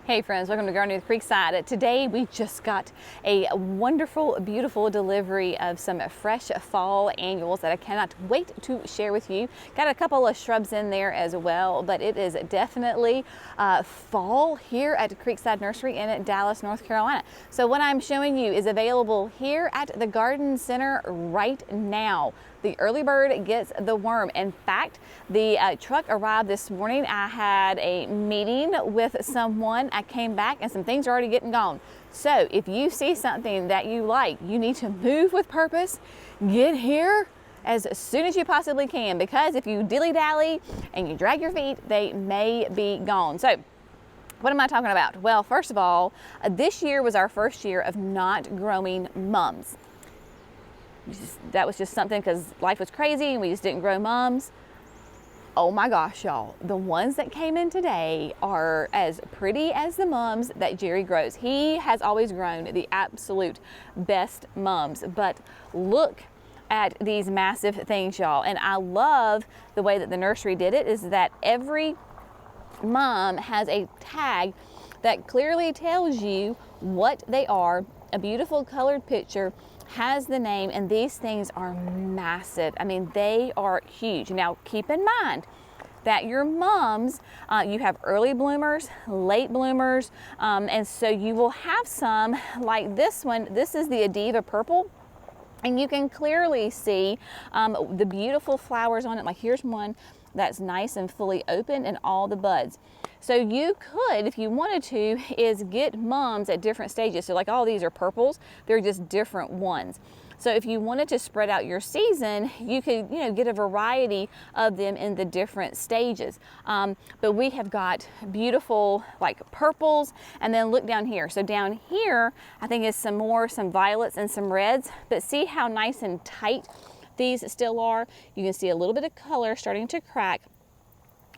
Hey friends, welcome to Gardening with Creekside. Today we just got a wonderful, beautiful delivery of some fresh fall annuals that I cannot wait to share with you. Got a couple of shrubs in there as well, but it is definitely fall here at Creekside Nursery in Dallas, North Carolina. So what I'm showing you is available here at the Garden Center right now. The early bird gets the worm. In fact, the truck arrived this morning. I had a meeting with someone. I came back and some things are already getting gone. So if you see something that you like, you need to move with purpose. Get here as soon as you possibly can, because if you dilly-dally and you drag your feet, they may be gone. So what am I talking about? Well, first of all, this year was our first year of not growing mums. That was just something because life was crazy and we just didn't grow mums. Oh my gosh, y'all. The ones that came in today are as pretty as the mums that Jerry grows. He has always grown the absolute best mums, but look at these massive things, y'all. And I love the way that the nursery did it, is that every mum has a tag that clearly tells you what they are, a beautiful colored picture, has the name, and these things are massive. I mean, they are huge. Now, keep in mind that your mums, you have early bloomers, late bloomers, and so you will have some like this one. This is the Adiva Purple, and you can clearly see the beautiful flowers on it. Like here's one that's nice and fully open and all the buds. So you could, if you wanted to, is get mums at different stages. So like all these are purples, they're just different ones. So if you wanted to spread out your season, you could, get a variety of them in the different stages. But we have got beautiful like purples, and then look down here. So down here, I think is some violets and some reds, but see how nice and tight these still are. You can see a little bit of color starting to crack,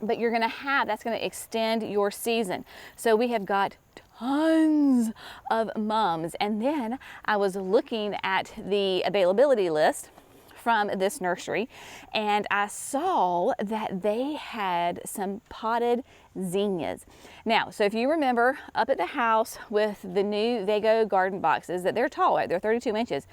but that's gonna extend your season. So we have got tons of mums. And then I was looking at the availability list from this nursery, and I saw that they had some potted zinnias. Now, so if you remember up at the house with the new Vago garden boxes, that they're tall, right? They're 32 inches.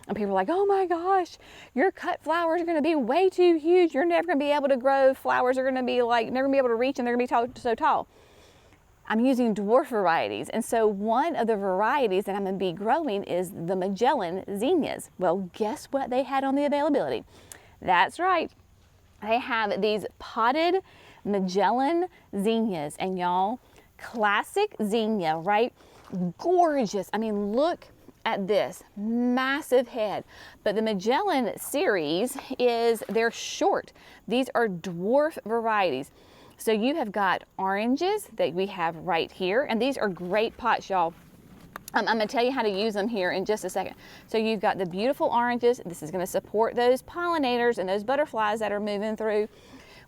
And people are like, oh my gosh, your cut flowers are gonna be way too huge. You're never gonna be able to grow. Flowers are gonna be like, never gonna be able to reach, and they're gonna be so tall. I'm using dwarf varieties. And so one of the varieties that I'm gonna be growing is the Magellan zinnias. Well, guess what they had on the availability? That's right. They have these potted Magellan zinnias, and y'all, classic zinnia, right? Gorgeous. I mean, look at this massive head. But the Magellan series they're short. These are dwarf varieties. So you have got oranges that we have right here, and these are great pots, y'all. I'm gonna tell you how to use them here in just a second. So you've got the beautiful oranges. This is gonna support those pollinators and those butterflies that are moving through.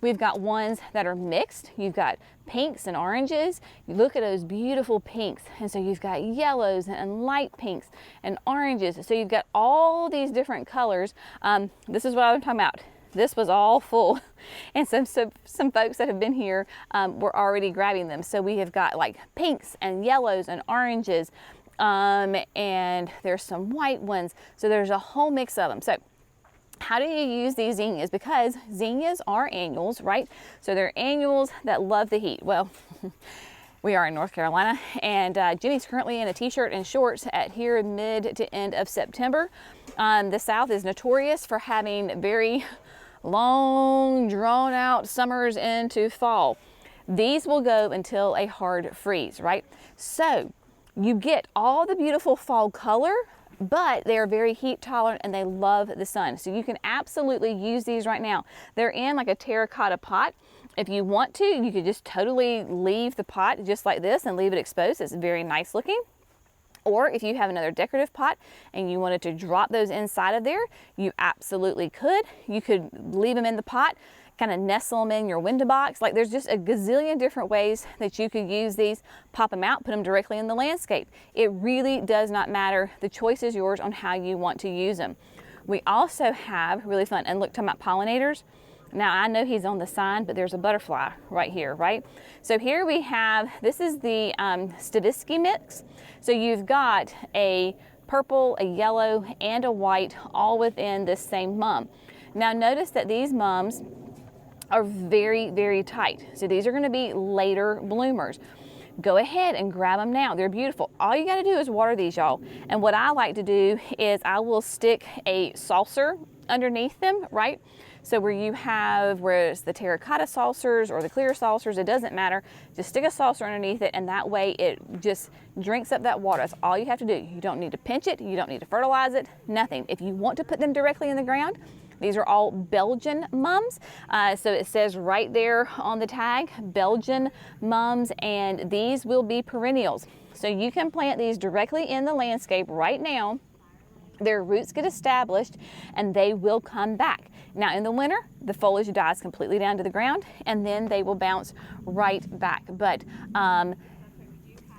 We've got ones that are mixed. You've got pinks and oranges. You look at those beautiful pinks. And so you've got yellows and light pinks and oranges. So you've got all these different colors. This is what I'm talking about. This was all full. And some folks that have been here were already grabbing them. So we have got like pinks and yellows and oranges. And there's some white ones. So there's a whole mix of them. So how do you use these zinnias? Because zinnias are annuals, right? So they're annuals that love the heat. Well, we are in North Carolina, and Jenny's currently in a t-shirt and shorts at here mid to end of September. The South is notorious for having very long, drawn out summers into fall. These will go until a hard freeze, right? So you get all the beautiful fall color, but they are very heat tolerant and they love the sun. So you can absolutely use these right now. They're in like a terracotta pot. If you want to, you could just totally leave the pot just like this and leave it exposed. It's very nice looking. Or if you have another decorative pot and you wanted to drop those inside of there, you absolutely could. You could leave them in the pot, kind of nestle them in your window box. Like there's just a gazillion different ways that you could use these. Pop them out, put them directly in the landscape. It really does not matter. The choice is yours on how you want to use them. We also have really fun, and look, talking about pollinators, Now I know he's on the sign, but there's a butterfly right here, right? So here we have, this is the Stavisky mix. So you've got a purple, a yellow, and a white all within this same mum. Now notice that these mums are very, very tight. So these are gonna be later bloomers. Go ahead and grab them now. They're beautiful. All you gotta do is water these, y'all. And what I like to do is I will stick a saucer underneath them, right? So where it's the terracotta saucers or the clear saucers, it doesn't matter. Just stick a saucer underneath it, and that way it just drinks up that water. That's all you have to do. You don't need to pinch it. You don't need to fertilize it, nothing. If you want to put them directly in the ground, these are all Belgian mums. So it says right there on the tag, Belgian mums, and these will be perennials. So you can plant these directly in the landscape right now. Their roots get established and they will come back. Now in the winter, the foliage dies completely down to the ground and then they will bounce right back. But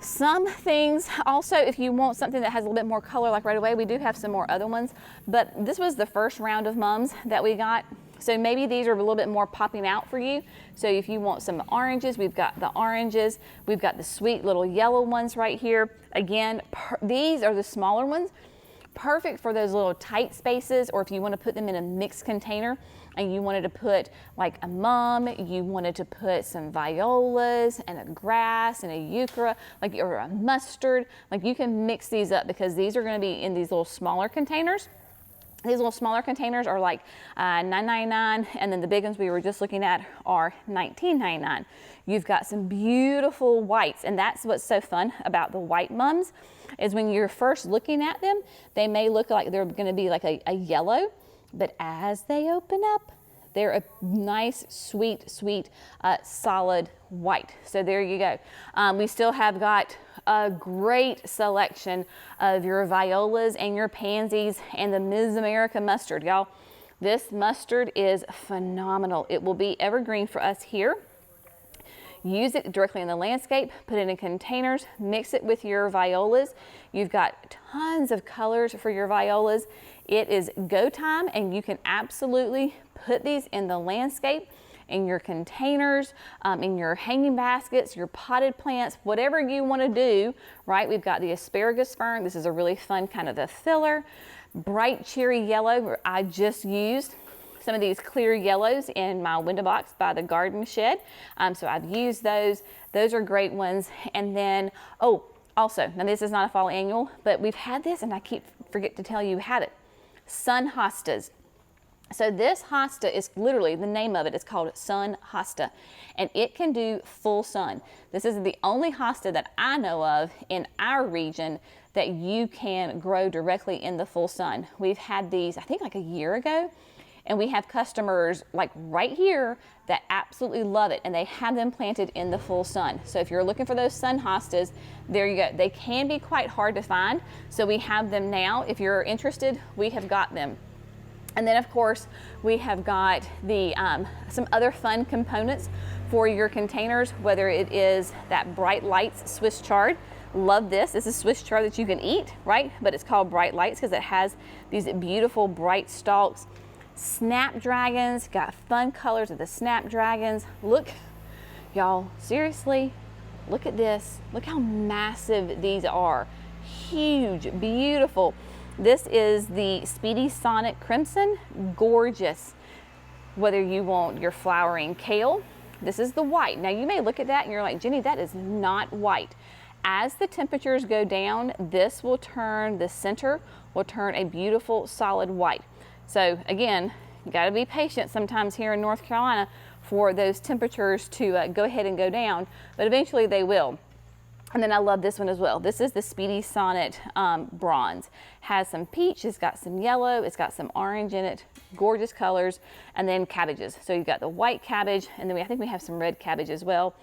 some things also, if you want something that has a little bit more color, like right away, we do have some more other ones, but this was the first round of mums that we got. So maybe these are a little bit more popping out for you. So if you want some oranges, we've got the oranges. We've got the sweet little yellow ones right here. Again, these are the smaller ones. Perfect for those little tight spaces, or if you want to put them in a mixed container and you wanted to put like a mum, you wanted to put some violas and a grass and a euchra, like, or a mustard, like you can mix these up because these are going to be in these little smaller containers. These little smaller containers are like $9.99, and then the big ones we were just looking at are $19.99. You've got some beautiful whites, and that's what's so fun about the white mums, is when you're first looking at them, they may look like they're going to be like a yellow, but as they open up, they're a nice, sweet, solid white. So there you go. We still have got a great selection of your violas and your pansies and the Ms. America mustard, y'all. This mustard is phenomenal. It will be evergreen for us here. Use it directly in the landscape, put it in containers, mix it with your violas. You've got tons of colors for your violas. It is go time, and you can absolutely put these in the landscape, in your containers, in your hanging baskets, your potted plants, whatever you want to do, right? We've got the asparagus fern. This is a really fun kind of a filler. Bright cherry yellow. I just used some of these clear yellows in my window box by the garden shed. So I've used those. Those are great ones. And then, oh, also, now this is not a fall annual, but we've had this and I forget to tell you we had it. Sun hostas. So this hosta is literally, the name of it is called sun hosta, and it can do full sun. This is the only hosta that I know of in our region that you can grow directly in the full sun. We've had these, I think like a year ago, and we have customers like right here that absolutely love it, and they have them planted in the full sun. So if you're looking for those sun hostas, there you go. They can be quite hard to find, so we have them now. If you're interested, we have got them. And then of course, we have got the some other fun components for your containers, whether it is that Bright Lights Swiss chard. Love this. This is Swiss chard that you can eat, right? But it's called Bright Lights because it has these beautiful bright stalks. Snapdragons, got fun colors of the snapdragons. Look, y'all, seriously, look at this. Look how massive these are. Huge, beautiful. This is the Speedy Sonic Crimson, gorgeous. Whether you want your flowering kale, this is the white. Now you may look at that and you're like, Jenny, that is not white. As the temperatures go down, this will turn, the center will turn a beautiful solid white. So again, you gotta be patient sometimes here in North Carolina for those temperatures to go ahead and go down, but eventually they will. And then I love this one as well. This is the Speedy Sonnet Bronze. Has some peach, it's got some yellow, it's got some orange in it, gorgeous colors, and then cabbages. So you've got the white cabbage, and then I think we have some red cabbage as well.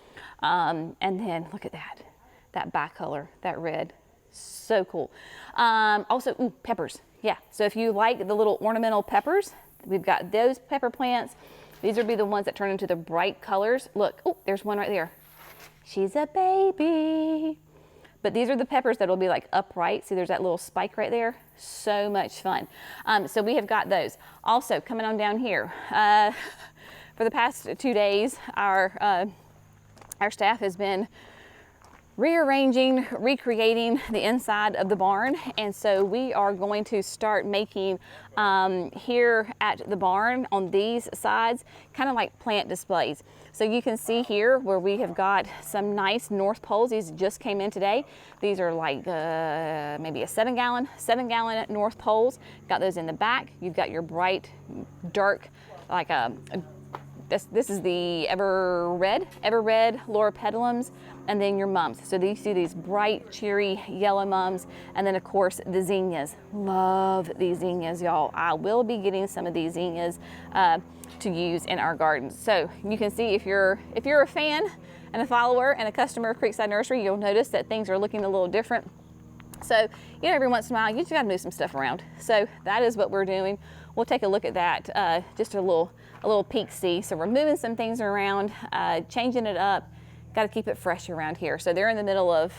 And then look at that bicolor, that red, so cool. Also, ooh, peppers, yeah. So if you like the little ornamental peppers, we've got those pepper plants. These would be the ones that turn into the bright colors. Look, oh, there's one right there. She's a baby. But these are the peppers that will be like upright. See, there's that little spike right there. So much fun. So we have got those. Also, coming on down here, for the past 2 days, our staff has been rearranging, recreating the inside of the barn, and so we are going to start making here at the barn on these sides kind of like plant displays. So you can see here where we have got some nice North Poles. These just came in today. These are like maybe a 7-gallon North Poles. Got those in the back. You've got your bright dark, like this is the ever red loropetalums, and then your mums. So you see these bright, cheery yellow mums, and then of course the zinnias. Love these zinnias, y'all. I will be getting some of these zinnias to use in our gardens. So you can see if you're a fan and a follower and a customer of Creekside Nursery, you'll notice that things are looking a little different. So, you know, every once in a while, you just gotta move some stuff around. So that is what we're doing. We'll take a look at that, just a little peek see. So we're moving some things around, changing it up. Got to keep it fresh around here. So they're in the middle of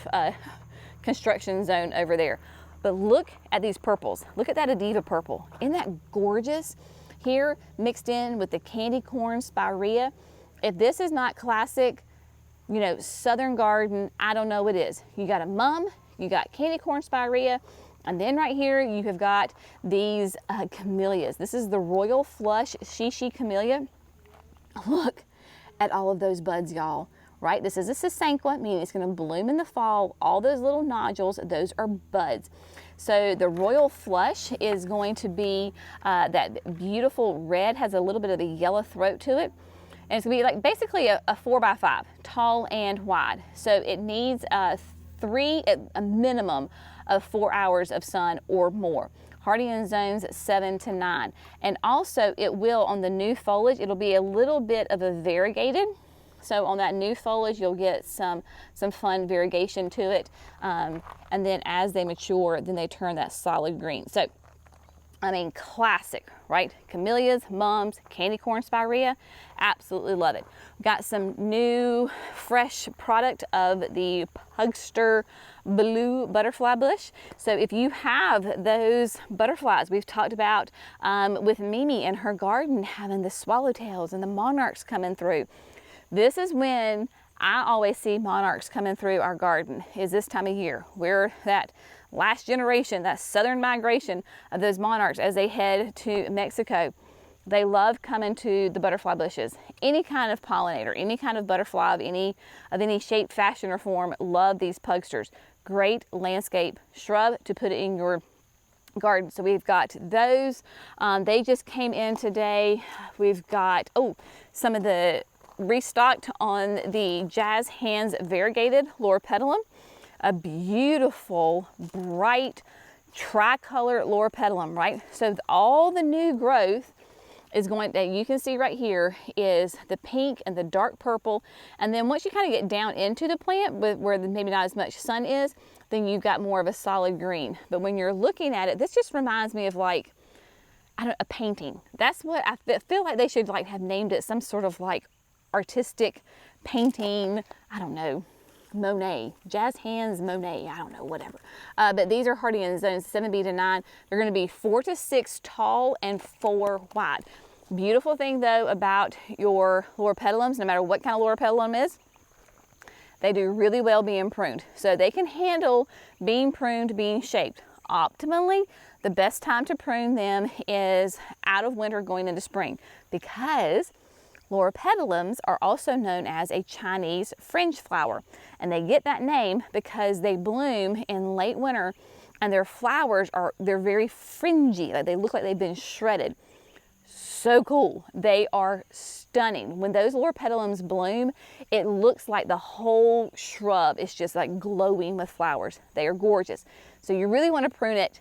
construction zone over there. But look at these purples. Look at that Adiva purple. Isn't that gorgeous? Here, mixed in with the candy corn spirea. If this is not classic, you know, Southern garden, I don't know what is. You got a mum, you got candy corn spirea, and then right here you have got these camellias. This is the Royal Flush Shishi Camellia. Look at all of those buds, y'all. Right? This is a sasanqua, meaning it's going to bloom in the fall. All those little nodules, those are buds. So the Royal Flush is going to be that beautiful red, has a little bit of a yellow throat to it. And it's going to be like basically a 4x5, tall and wide. So it needs a minimum of 4 hours of sun or more. Hardy in zones 7 to 9. And also it will, on the new foliage, it'll be a little bit of a variegated. So on that new foliage, you'll get some fun variegation to it. And then as they mature, then they turn that solid green. So, I mean, classic, right? Camellias, mums, candy corn spirea, absolutely love it. Got some new, fresh product of the Pugster Blue Butterfly Bush. So if you have those butterflies we've talked about with Mimi in her garden, having the swallowtails and the monarchs coming through, this is when I always see monarchs coming through our garden, is this time of year. We're that last generation, that southern migration of those monarchs as they head to Mexico. They love coming to the butterfly bushes. Any kind of pollinator, any kind of butterfly of any shape, fashion, or form, love these pugsters. Great landscape shrub to put in your garden. So we've got those. They just came in today. We've got, some of the restocked on the Jazz Hands variegated loropetalum, a beautiful bright tricolor loropetalum, right? So all the new growth is going, that you can see right here, is the pink and the dark purple. And then once you kind of get down into the plant where maybe not as much sun is, then you've got more of a solid green. But when you're looking at it, this just reminds me of like, a painting. That's what I feel like they should like have named it, some sort of like artistic painting, I don't know, Monet, Jazz Hands Monet, I don't know, whatever. But these are hardy in zones 7B to 9. They're going to be 4 to 6 tall and 4 wide. Beautiful thing though about your loropetalums, no matter what kind of loropetalum is, they do really well being pruned. So they can handle being pruned, being shaped. Optimally, the best time to prune them is out of winter going into spring, because loropetalums are also known as a Chinese fringe flower, and they get that name because they bloom in late winter, and their flowers they're very fringy, like they look like they've been shredded. So cool. They are stunning. When those loropetalums bloom, it looks like the whole shrub is just like glowing with flowers. They are gorgeous. So you really want to prune it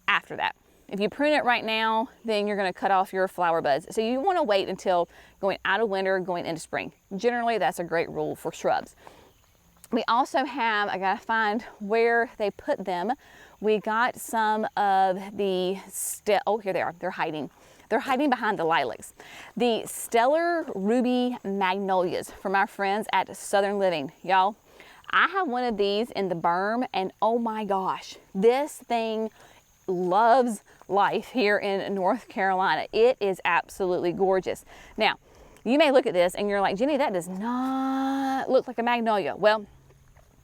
after that. If you prune it right now, then you're going to cut off your flower buds. So you want to wait until going out of winter, going into spring. Generally, that's a great rule for shrubs. We also have, I got to find where they put them. We got some of the, here they are, they're hiding. They're hiding behind the lilacs. The Stellar Ruby Magnolias from our friends at Southern Living. Y'all, I have one of these in the berm, and oh my gosh, this thing loves life here in North Carolina. It is absolutely gorgeous. Now, You may look at this and you're like, Jenny, that does not look like a magnolia. Well,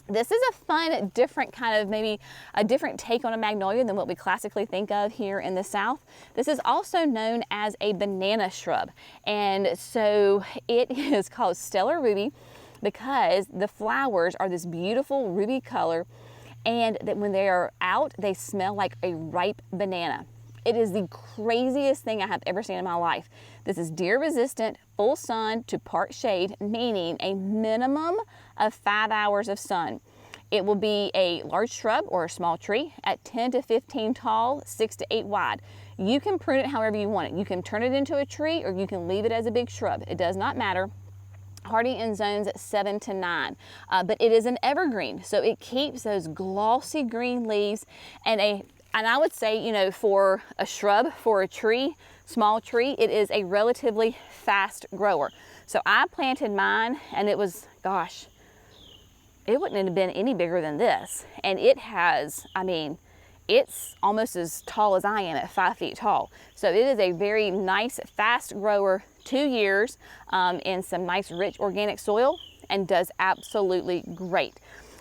this is a fun, different kind of, maybe a different take on a magnolia than what we classically think of here in the South. This is also known as a banana shrub. And so it is called stellar ruby because the flowers are this beautiful ruby color, and that when they are out, they smell like a ripe banana. It is the craziest thing I have ever seen in my life. This is deer resistant, full sun to part shade, meaning a minimum of 5 hours of sun. It will be a large shrub or a small tree at 10 to 15 tall, 6 to 8 wide. You can prune it however you want it. You can turn it into a tree or you can leave it as a big shrub. It does not matter. Hardy in zones 7 to 9, but it is an evergreen, so it keeps those glossy green leaves. And I would say, you know, for a shrub, for a tree, small tree, it is a relatively fast grower. So I planted mine, and it was, gosh, it wouldn't have been any bigger than this. And it has, I mean, it's almost as tall as I am at 5 feet tall. So it is a very nice, fast grower, 2 years in some nice, rich organic soil, and does absolutely great.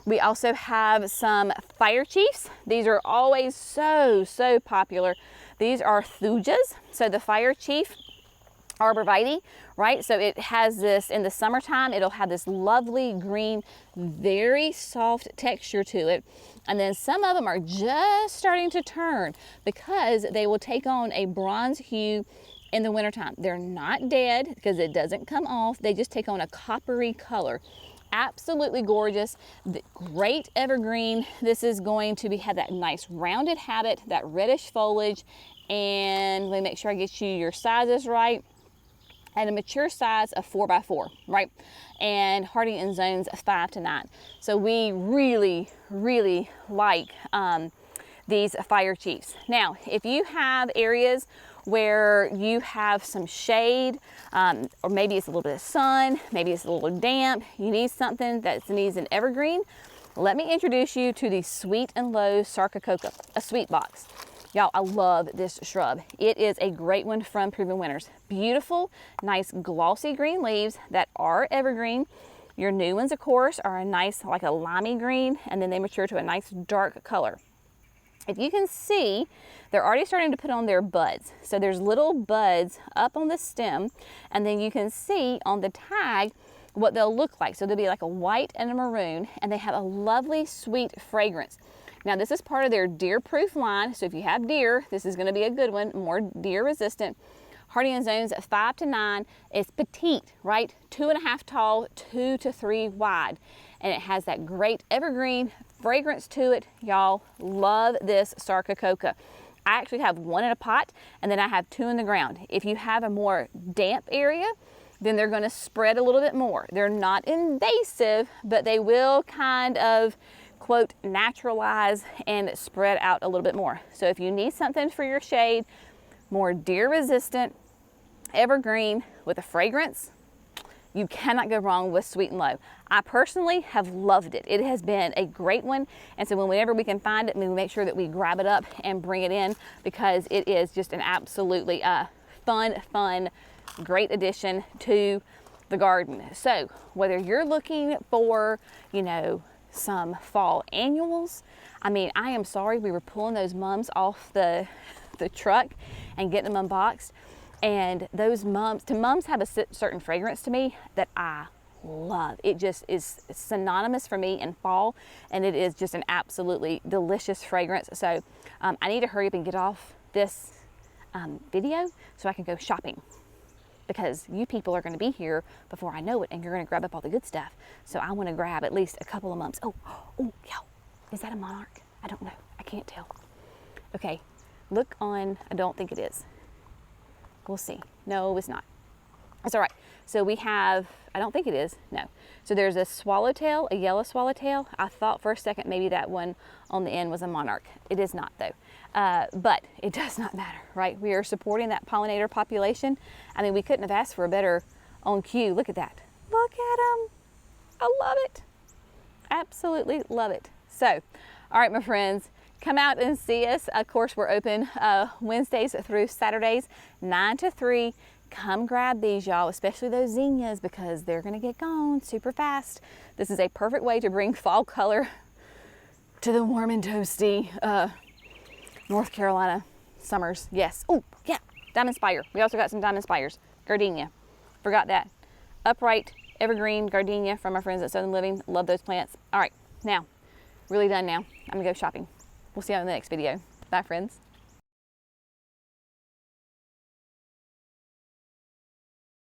We also have some fire chiefs. These are always so popular. These are thujas. So the fire chief arborvitae, right? So it has this, in the summertime, it'll have this lovely green, very soft texture to it. And then some of them are just starting to turn because they will take on a bronze hue in the wintertime. They're not dead because it doesn't come off. They just take on a coppery color. Absolutely gorgeous, great evergreen. This is going to have that nice rounded habit, that reddish foliage, and let me make sure I get you your sizes right. And a mature size of 4 by 4, right? And hardy in zones 5 to 9. So we really like these fire chiefs. Now, if you have areas where you have some shade, or maybe it's a little bit of sun, maybe it's a little damp, you need something that needs an evergreen, let me introduce you to the Sweet and Low Sarcocoa, a sweet box. Y'all, I love this shrub. It is a great one from Proven Winners. Beautiful, nice glossy green leaves that are evergreen. Your new ones, of course, are a nice, like a limey green, and then they mature to a nice dark color. If you can see, they're already starting to put on their buds. So there's little buds up on the stem, and then you can see on the tag what they'll look like. So they'll be like a white and a maroon, and they have a lovely sweet fragrance. Now this is part of their deer-proof line, so if you have deer, this is going to be a good one, more deer resistant. Hardy in zones 5 to 9. It's petite, right? 2.5 tall, 2 to 3 wide. And it has that great evergreen fragrance to it. Y'all, love this Sarcocoa. I actually have one in a pot, and then I have 2 in the ground. If you have a more damp area, then they're going to spread a little bit more. They're not invasive, but they will kind of, quote, naturalize and spread out a little bit more. So if you need something for your shade, more deer resistant, evergreen with a fragrance, you cannot go wrong with Sweet and Low. I personally have loved it. It has been a great one. And so whenever we can find it, we make sure that we grab it up and bring it in, because it is just an absolutely fun, great addition to the garden. So whether you're looking for, you know, some fall annuals, I mean, I am sorry, we were pulling those mums off the truck and getting them unboxed. And those mums have a certain fragrance to me that I love. It just is synonymous for me in fall, and it is just an absolutely delicious fragrance. So I need to hurry up and get off this video so I can go shopping, because you people are going to be here before I know it, and you're going to grab up all the good stuff. So I want to grab at least a couple of mums. Oh, yeah. Is that a monarch? I don't know. I can't tell. Okay, look on. I don't think it is. We'll see. No, it's not. It's all right. So we have, I don't think it is. No. So there's a swallowtail, a yellow swallowtail. I thought for a second maybe that one on the end was a monarch. It is not, though. But it does not matter, right? We are supporting that pollinator population. I mean, we couldn't have asked for a better on cue. Look at that. Look at them. I love it. Absolutely love it. So, all right, my friends, come out and see us. Of course, we're open Wednesdays through Saturdays, 9 to 3, come grab these, y'all, especially those zinnias, because they're gonna get gone super fast. This is a perfect way to bring fall color to the warm and toasty North Carolina summers. Yes. Oh, yeah, diamond spire. We also got some diamond spires. Gardenia, forgot that. Upright evergreen gardenia from our friends at Southern Living. Love those plants. All right, now, really done now. I'm gonna go shopping. We'll see you in the next video. Bye, friends.